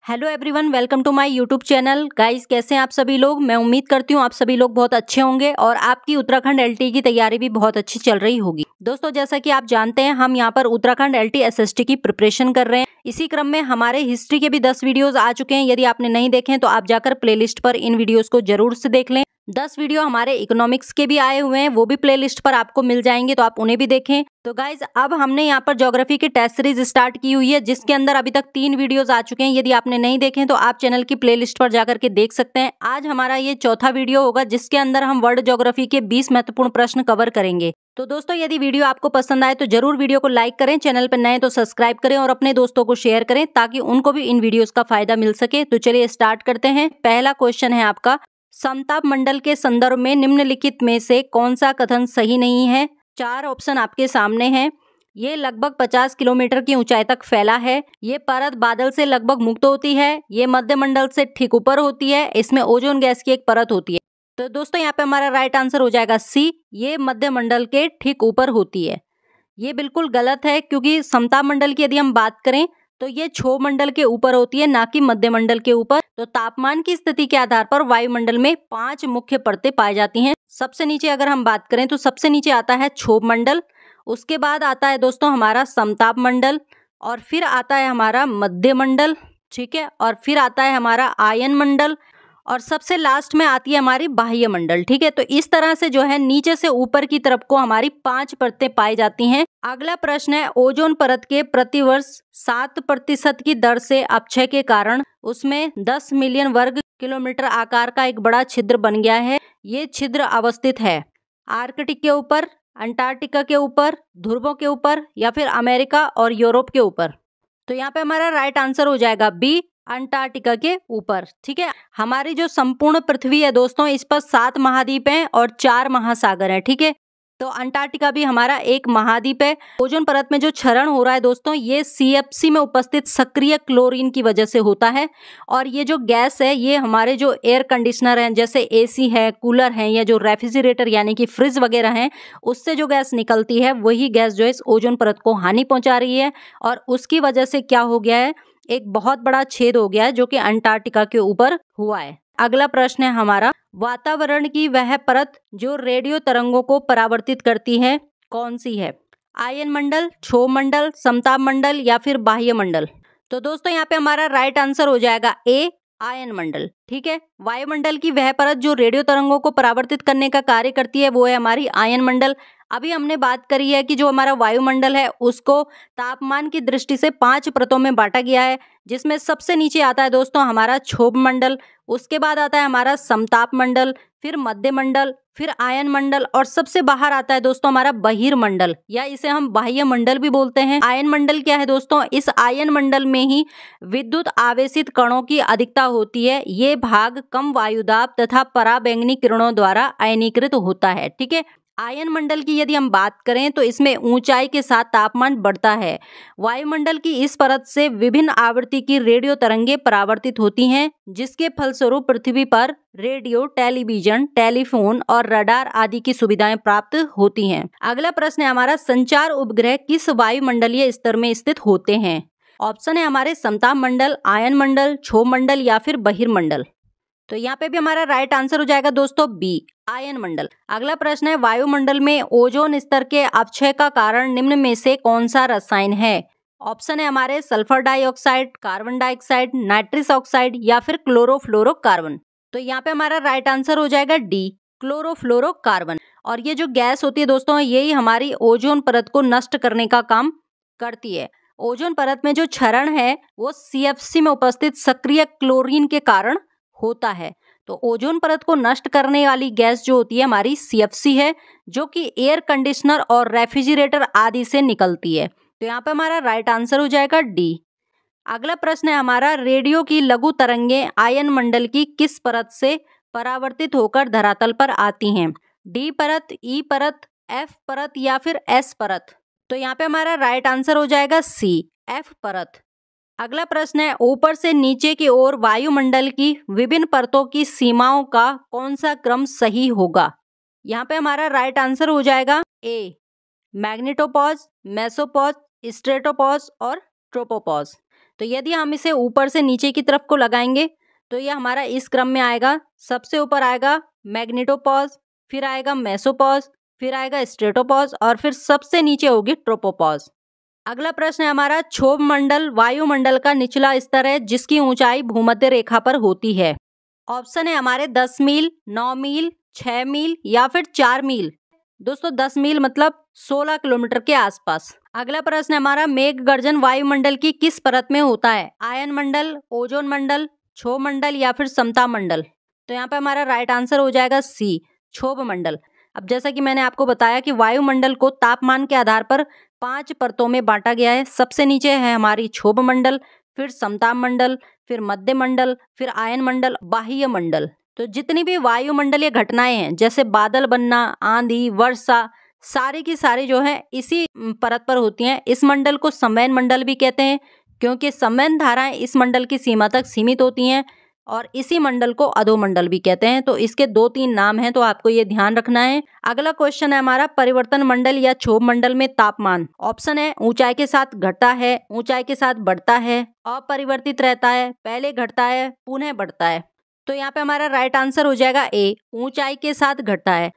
Hello everyone, welcome to my YouTube channel. Guys, कैसे हैं आप सभी लोग। मैं उम्मीद करती हूँ आप सभी लोग बहुत अच्छे होंगे और आपकी उत्तराखंड एलटी की तैयारी भी बहुत अच्छी चल रही होगी। दोस्तों, जैसा कि आप जानते हैं, हम यहाँ पर उत्तराखंड एलटी एसएसटी की प्रिपरेशन कर रहे हैं। इसी क्रम में हमारे हिस्ट्री के भी 10 वीडियोस आ चुके हैं। यदि आपने नहीं देखे हैं तो आप जाकर प्लेलिस्ट पर इन वीडियोस को जरूर से देख लें। 10 वीडियो हमारे इकोनॉमिक्स के भी आए हुए हैं, वो भी प्लेलिस्ट पर आपको मिल जाएंगे, तो आप उन्हें भी देखें। तो गाइज, अब हमने यहाँ पर ज्योग्राफी की टेस्ट सीरीज स्टार्ट की हुई है, जिसके अंदर अभी तक 3 वीडियोस आ चुके हैं। यदि आपने नहीं देखे तो आप चैनल की प्लेलिस्ट पर जाकर के देख सकते हैं। आज हमारा ये चौथा वीडियो होगा, जिसके अंदर हम वर्ल्ड ज्योग्राफी के 20 महत्वपूर्ण प्रश्न कवर करेंगे। तो दोस्तों, यदि वीडियो आपको पसंद आए तो जरूर वीडियो को लाइक करें, चैनल पर नए तो सब्सक्राइब करें और अपने दोस्तों को शेयर करें, ताकि उनको भी इन वीडियोस का फायदा मिल सके। तो चलिए स्टार्ट करते हैं। पहला क्वेश्चन है आपका, समताप मंडल के संदर्भ में निम्नलिखित में से कौन सा कथन सही नहीं है। 4 ऑप्शन आपके सामने हैं। ये लगभग 50 किलोमीटर की ऊंचाई तक फैला है। ये परत बादल से लगभग मुक्त होती है। ये मध्य मंडल से ठीक ऊपर होती है। इसमें ओजोन गैस की एक परत होती है। तो दोस्तों, यहाँ पे हमारा राइट आंसर हो जाएगा सी, ये मध्य मंडल के ठीक ऊपर होती है। ये बिल्कुल गलत है, क्योंकि समताप मंडल की यदि हम बात करें तो ये क्षोभ मंडल के ऊपर होती है, ना कि मध्य मंडल के ऊपर। तो तापमान की स्थिति के आधार पर वायुमंडल में 5 मुख्य परतें पाई जाती हैं। सबसे नीचे अगर हम बात करें तो सबसे नीचे आता है क्षोभ मंडल, उसके बाद आता है दोस्तों हमारा समताप मंडल, और फिर आता है हमारा मध्य मंडल, ठीक है, और फिर आता है हमारा आयन मंडल, और सबसे लास्ट में आती है हमारी बाह्य मंडल, ठीक है। तो इस तरह से जो है नीचे से ऊपर की तरफ को हमारी 5 परतें पाई जाती हैं। अगला प्रश्न है, ओजोन परत के प्रतिवर्ष 7% की दर से अपक्षय के कारण उसमें 10 मिलियन वर्ग किलोमीटर आकार का एक बड़ा छिद्र बन गया है। ये छिद्र अवस्थित है आर्कटिक के ऊपर, अंटार्कटिका के ऊपर, ध्रुवों के ऊपर, या फिर अमेरिका और यूरोप के ऊपर। तो यहाँ पे हमारा राइट आंसर हो जाएगा बी, अंटार्कटिका के ऊपर, ठीक है। हमारी जो संपूर्ण पृथ्वी है दोस्तों, इस पर 7 महाद्वीप हैं और 4 महासागर हैं, ठीक है। तो अंटार्कटिका भी हमारा एक महाद्वीप है। ओजोन परत में जो क्षरण हो रहा है दोस्तों, ये सीएफसी में उपस्थित सक्रिय क्लोरीन की वजह से होता है। और ये जो गैस है, ये हमारे जो एयर कंडीशनर हैं, जैसे एसी है, कूलर हैं, या जो रेफ्रिजरेटर यानी कि फ्रिज वगैरह हैं, उससे जो गैस निकलती है, वही गैस जो है इस ओजोन परत को हानि पहुंचा रही है। और उसकी वजह से क्या हो गया है, एक बहुत बड़ा छेद हो गया है, जो कि अंटार्कटिका के ऊपर हुआ है। अगला प्रश्न है हमारा, वातावरण की वह परत जो रेडियो तरंगों को परावर्तित करती है, कौन सी है। आयन मंडल, क्षोभ मंडल, समताप मंडल, या फिर बाह्य मंडल। तो दोस्तों, यहाँ पे हमारा राइट आंसर हो जाएगा ए, आयन मंडल, ठीक है। वायुमंडल की वह परत जो रेडियो तरंगों को परावर्तित करने का कार्य करती है, वो है हमारी आयन मंडल। अभी हमने बात करी है कि जो हमारा वायुमंडल है, उसको तापमान की दृष्टि से 5 परतों में बांटा गया है, जिसमें सबसे नीचे आता है दोस्तों हमारा क्षोभ मंडल, उसके बाद आता है हमारा समताप मंडल, फिर मध्य मंडल, फिर आयन मंडल, और सबसे बाहर आता है दोस्तों हमारा बहिर्मंडल, या इसे हम बाह्य मंडल भी बोलते हैं। आयन मंडल क्या है दोस्तों, इस आयन मंडल में ही विद्युत आवेशित कणों की अधिकता होती है। ये भाग कम वायुदाब तथा पराबैंगनी किरणों द्वारा आयनीकृत होता है, ठीक है। आयन मंडल की यदि हम बात करें तो इसमें ऊंचाई के साथ तापमान बढ़ता है। वायुमंडल की इस परत से विभिन्न आवृत्ति की रेडियो तरंगें परावर्तित होती हैं, जिसके फलस्वरूप पृथ्वी पर रेडियो, टेलीविजन, टेलीफोन और रडार आदि की सुविधाएं प्राप्त होती हैं। अगला प्रश्न है हमारा, संचार उपग्रह किस वायुमंडलीय स्तर में स्थित होते हैं। ऑप्शन है हमारे समताप मंडल, आयन मंडल, क्षोभ मंडल, या फिर बहिर्मंडल। तो यहाँ पे भी हमारा राइट आंसर हो जाएगा दोस्तों बी, आयन मंडल। अगला प्रश्न है, वायुमंडल में ओजोन स्तर के अपक्षय का कारण निम्न में से कौन सा रसायन है। ऑप्शन है हमारे sulphur dioxide, carbon dioxide, nitrous oxide, या फिर क्लोरोफ्लोरोकार्बन। तो यहाँ पे हमारा राइट आंसर हो जाएगा डी, क्लोरोफ्लोरोकार्बन। और ये जो गैस होती है दोस्तों, यही हमारी ओजोन परत को नष्ट करने का काम करती है। ओजोन परत में जो क्षरण है, वो सीएफसी में उपस्थित सक्रिय क्लोरीन के कारण होता है। तो ओजोन परत को नष्ट करने वाली गैस जो होती है हमारी सीएफसी है, जो कि एयर कंडीशनर और रेफ्रिजरेटर आदि से निकलती है। तो यहाँ पे हमारा राइट आंसर हो जाएगा डी। अगला प्रश्न है हमारा, रेडियो की लघु तरंगें आयन मंडल की किस परत से परावर्तित होकर धरातल पर आती हैं। डी परत, ई परत, एफ परत, या फिर एस परत। तो यहाँ पे हमारा राइट आंसर हो जाएगा सी, एफ परत। अगला प्रश्न है, ऊपर से नीचे की ओर वायुमंडल की विभिन्न परतों की सीमाओं का कौन सा क्रम सही होगा। यहाँ पे हमारा राइट आंसर हो जाएगा ए, मैग्नेटोपॉज, मेसोपॉज, स्ट्रेटोपॉज और ट्रोपोपॉज। तो यदि हम इसे ऊपर से नीचे की तरफ को लगाएंगे तो ये हमारा इस क्रम में आएगा। सबसे ऊपर आएगा मैग्नेटोपॉज, फिर आएगा मेसोपॉज, फिर आएगा स्ट्रेटोपॉज और फिर सबसे नीचे होगी ट्रोपोपॉज। अगला प्रश्न है हमारा, क्षोभ मंडल वायुमंडल का निचला स्तर है जिसकी ऊंचाई भूमध्य रेखा पर होती है। ऑप्शन है हमारे 10 मील, 9 मील, 6 मील या फिर 4 मील। दोस्तों 10 मील मतलब 16 किलोमीटर के आसपास। अगला प्रश्न है हमारा, मेघ गर्जन वायुमंडल की किस परत में होता है? आयन मंडल, ओजोन मंडल, क्षोभ मंडल या फिर समताप मंडल। तो यहाँ पे हमारा राइट आंसर हो जाएगा सी, क्षोभ मंडल। अब जैसा कि मैंने आपको बताया कि वायुमंडल को तापमान के आधार पर 5 परतों में बांटा गया है। सबसे नीचे है हमारी क्षोभ मंडल, फिर समताप मंडल, फिर मध्य मंडल, फिर आयन मंडल, बाह्य मंडल। तो जितनी भी वायुमंडलीय घटनाएं हैं जैसे बादल बनना, आंधी, वर्षा, सारी की सारी जो है इसी परत पर होती हैं। इस मंडल को संवहन मंडल भी कहते हैं क्योंकि संवहन धाराएं इस मंडल की सीमा तक सीमित होती हैं और इसी मंडल को अधोमंडल भी कहते हैं। तो इसके 2-3 नाम हैं, तो आपको ये ध्यान रखना है। अगला क्वेश्चन है हमारा, परिवर्तन मंडल या क्षोभ मंडल में तापमान। ऑप्शन है ऊंचाई के साथ घटता है, ऊंचाई के साथ बढ़ता है, अपरिवर्तित रहता है, पहले घटता है, पुनः बढ़ता है। तो यहाँ पे हमारा राइट आंसर हो जाएगा ए, ऊंचाई के साथ घटता है।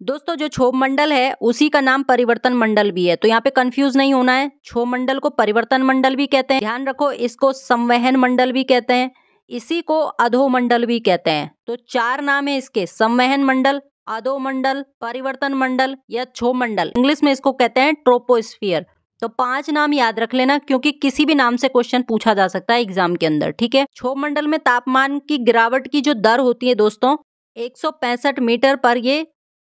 दोस्तों जो क्षोभ मंडल है उसी का नाम परिवर्तन मंडल भी है, तो यहाँ पे कंफ्यूज नहीं होना है। क्षोभ मंडल को परिवर्तन मंडल भी कहते हैं, ध्यान रखो, इसको संवहन मंडल भी कहते हैं, इसी को अधोमंडल भी कहते हैं। तो 4 नाम है इसके, संवहन मंडल, अधोमंडल, परिवर्तन मंडल या क्षोभ मंडल। इंग्लिश में इसको कहते हैं ट्रोपोस्फियर। तो 5 नाम याद रख लेना क्योंकि किसी भी नाम से क्वेश्चन पूछा जा सकता है एग्जाम के अंदर, ठीक है। क्षोभ मंडल में तापमान की गिरावट की जो दर होती है दोस्तों 165 मीटर पर ये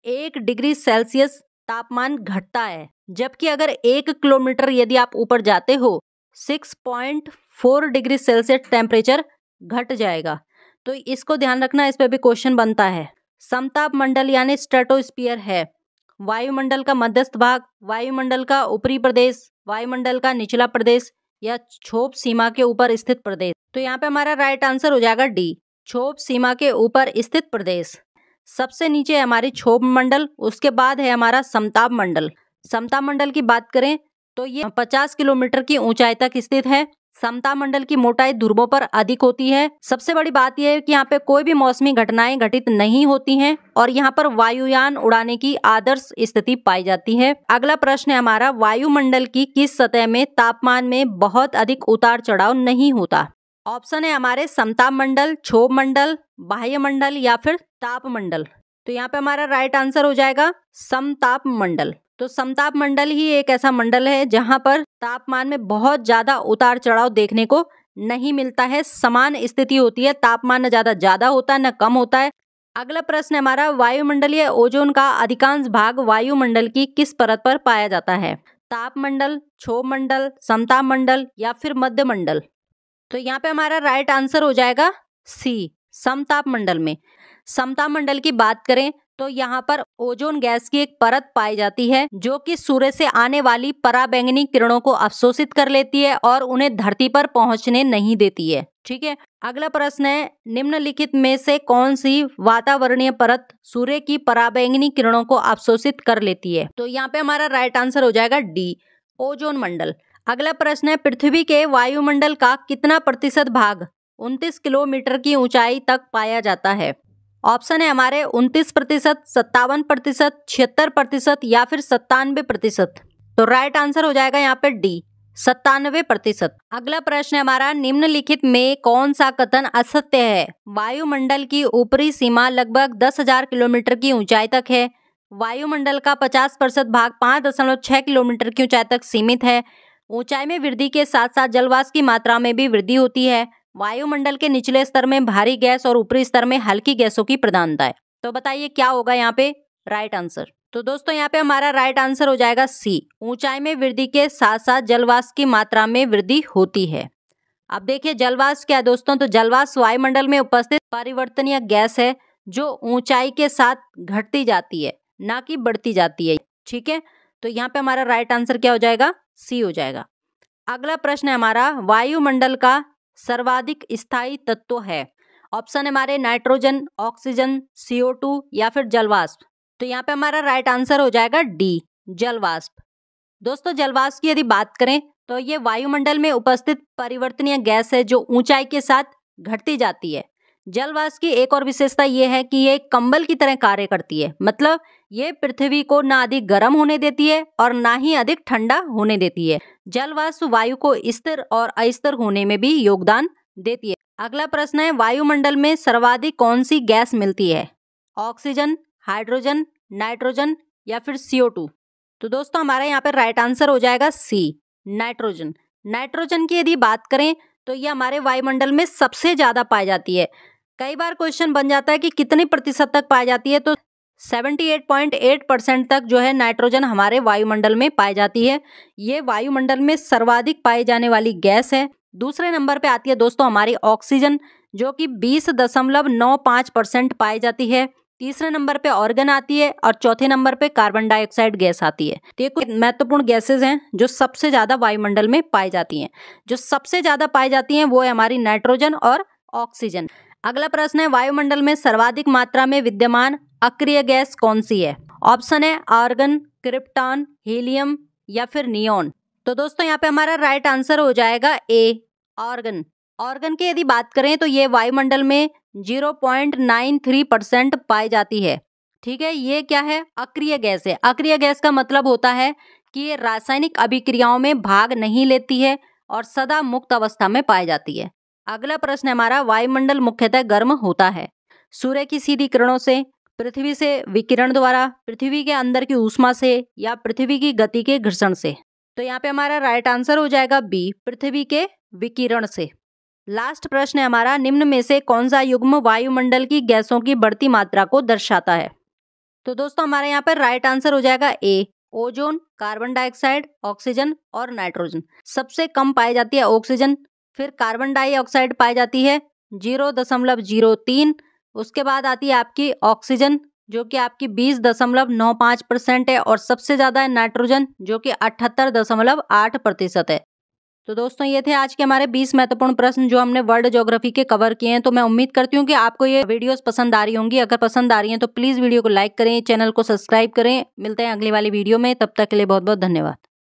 1 डिग्री सेल्सियस तापमान घटता है। जबकि अगर 1 किलोमीटर यदि आप ऊपर जाते हो 6.4 डिग्री सेल्सियस टेम्परेचर घट जाएगा। तो इसको ध्यान रखना, इस पे भी क्वेश्चन बनता है। समताप मंडल यानी स्ट्रेटोस्फीयर है वायुमंडल का मध्यस्थ भाग, वायुमंडल का ऊपरी प्रदेश, वायुमंडल का निचला प्रदेश या क्षोभ सीमा के ऊपर स्थित प्रदेश। तो यहाँ पे हमारा राइट आंसर हो जाएगा डी, क्षोभ सीमा के ऊपर स्थित प्रदेश। सबसे नीचे है हमारी क्षोभ मंडल, उसके बाद है हमारा समताप मंडल। समताप मंडल की बात करें तो ये 50 किलोमीटर की ऊंचाई तक स्थित है। समताप मंडल की मोटाई ध्रुवों पर अधिक होती है। सबसे बड़ी बात यह है कि यहाँ पे कोई भी मौसमी घटनाएं घटित नहीं होती हैं और यहाँ पर वायुयान उड़ाने की आदर्श स्थिति पाई जाती है। अगला प्रश्न है हमारा, वायुमंडल की किस सतह में तापमान में बहुत अधिक उतार चढ़ाव नहीं होता? ऑप्शन है हमारे समताप मंडल, क्षोभ मंडल, बाह्य मंडल या फिर ताप मंडल। तो यहाँ पे हमारा राइट आंसर हो जाएगा समताप मंडल। तो समताप मंडल ही एक ऐसा मंडल है जहां पर तापमान में बहुत ज्यादा उतार चढ़ाव देखने को नहीं मिलता है, समान स्थिति होती है, तापमान न ज्यादा होता है न कम होता है। अगला प्रश्न है हमारा, वायुमंडलीय ओजोन का अधिकांश भाग वायुमंडल की किस परत पर पाया जाता है? ताप मंडल, क्षोभ मंडल, समताप मंडल या फिर मध्य मंडल। तो यहाँ पे हमारा राइट आंसर हो जाएगा सी, समताप मंडल में। समताप मंडल की बात करें तो यहाँ पर ओजोन गैस की एक परत पाई जाती है जो कि सूर्य से आने वाली पराबैंगनी किरणों को अवशोषित कर लेती है और उन्हें धरती पर पहुंचने नहीं देती है, ठीक है। अगला प्रश्न है, निम्नलिखित में से कौन सी वातावरणीय परत सूर्य की पराबैंगनी किरणों को अवशोषित कर लेती है? तो यहाँ पे हमारा राइट आंसर हो जाएगा डी, ओजोन मंडल। अगला प्रश्न है, पृथ्वी के वायुमंडल का कितना प्रतिशत भाग 29 किलोमीटर की ऊंचाई तक पाया जाता है? ऑप्शन है हमारे 29%, 57%, 76% या फिर 97%। तो राइट आंसर हो जाएगा यहाँ पे डी, 97%। अगला प्रश्न है हमारा, निम्नलिखित में कौन सा कथन असत्य है? वायुमंडल की ऊपरी सीमा लगभग 10,000 किलोमीटर की ऊंचाई तक है। वायुमंडल का 50% भाग 5.6 किलोमीटर की ऊंचाई तक सीमित है। ऊंचाई में वृद्धि के साथ साथ जलवाष्प की मात्रा में भी वृद्धि होती है। वायुमंडल के निचले स्तर में भारी गैस और ऊपरी स्तर में हल्की गैसों की प्रधानता है। तो बताइए क्या होगा यहाँ पे राइट आंसर? तो दोस्तों यहाँ पे हमारा राइट आंसर हो जाएगा सी, ऊंचाई में वृद्धि के साथ साथ जलवाष्प की मात्रा में वृद्धि होती है। अब देखिए जलवाष्प क्या है दोस्तों, तो जलवाष्प वायुमंडल में उपस्थित परिवर्तनीय गैस है जो ऊंचाई के साथ घटती जाती है, ना कि बढ़ती जाती है, ठीक है। तो यहाँ पे हमारा राइट आंसर क्या हो जाएगा? सी हो जाएगा। अगला प्रश्न है हमारा, वायुमंडल का सर्वाधिक स्थायी तत्व है? ऑप्शन है हमारे नाइट्रोजन, ऑक्सीजन, CO2 या फिर जलवाष्प। तो यहाँ पे हमारा राइट आंसर हो जाएगा डी, जलवाष्प। दोस्तों जलवाष्प की यदि बात करें तो ये वायुमंडल में उपस्थित परिवर्तनीय गैस है जो ऊंचाई के साथ घटती जाती है। जल वाष्प की एक और विशेषता ये है कि ये कंबल की तरह कार्य करती है, मतलब ये पृथ्वी को ना अधिक गर्म होने देती है और ना ही अधिक ठंडा होने देती है। जल वाष्प वायु को स्थिर और अस्थिर होने में भी योगदान देती है। अगला प्रश्न है, वायुमंडल में सर्वाधिक कौन सी गैस मिलती है? ऑक्सीजन, हाइड्रोजन, नाइट्रोजन या फिर CO2? तो दोस्तों हमारा यहाँ पर राइट आंसर हो जाएगा सी, नाइट्रोजन। नाइट्रोजन की यदि बात करें तो ये हमारे वायुमंडल में सबसे ज्यादा पाई जाती है। कई बार क्वेश्चन बन जाता है कि कितने प्रतिशत तक पाई जाती है, तो 78.8% तक जो है नाइट्रोजन हमारे वायुमंडल में पाई जाती है। ये वायुमंडल में सर्वाधिक पाई जाने वाली गैस है। दूसरे नंबर पे आती है दोस्तों हमारी ऑक्सीजन, जो कि 20.95% पाई जाती है। तीसरे नंबर पे ऑर्गन आती है और चौथे नंबर पे कार्बन डाइऑक्साइड गैस आती है। तो ये कुछ महत्वपूर्ण गैसेस हैं जो सबसे ज्यादा वायुमंडल में पाई जाती हैं। जो सबसे ज्यादा पाई जाती हैं वो है हमारी नाइट्रोजन और ऑक्सीजन। अगला प्रश्न है, वायुमंडल में सर्वाधिक मात्रा में विद्यमान अक्रिय गैस कौन सी है? ऑप्शन है आर्गन, क्रिप्टॉन, हीलियम या फिर नियोन। तो दोस्तों यहाँ पे हमारा राइट आंसर हो जाएगा ए, ऑर्गन। ऑर्गन की यदि बात करें तो ये वायुमंडल में 0.93% पाई जाती है। ठीक है, ये क्या है? अक्रिय गैस है। अक्रिय गैस का मतलब होता है कि ये रासायनिक अभिक्रियाओं में भाग नहीं लेती है और सदा मुक्त अवस्था में पाई जाती है। अगला प्रश्न हमारा, वायुमंडल मुख्यतः गर्म होता है सूर्य की सीधी किरणों से, पृथ्वी से विकिरण द्वारा, पृथ्वी के अंदर की ऊष्मा से या पृथ्वी की गति के घर्षण से? तो यहाँ पे हमारा राइट आंसर हो जाएगा बी, पृथ्वी के विकिरण से। लास्ट प्रश्न है हमारा, निम्न में से कौन सा युग्म वायुमंडल की गैसों की बढ़ती मात्रा को दर्शाता है? तो दोस्तों हमारे यहाँ पर राइट आंसर हो जाएगा ए, ओजोन, कार्बन डाइऑक्साइड, ऑक्सीजन और नाइट्रोजन। सबसे कम पाई जाती है ऑक्सीजन, फिर कार्बन डाइऑक्साइड पाई जाती है 0.03, उसके बाद आती है आपकी ऑक्सीजन जो कि आपकी 20.95% है और सबसे ज्यादा है नाइट्रोजन जो कि 78.8% है। तो दोस्तों ये थे आज के हमारे 20 महत्वपूर्ण प्रश्न जो हमने वर्ल्ड ज्योग्राफी के कवर किए हैं। तो मैं उम्मीद करती हूँ कि आपको ये वीडियोस पसंद आ रही होंगी। अगर पसंद आ रही हैं तो प्लीज वीडियो को लाइक करें, चैनल को सब्सक्राइब करें। मिलते हैं अगली वाली वीडियो में, तब तक के लिए बहुत बहुत धन्यवाद।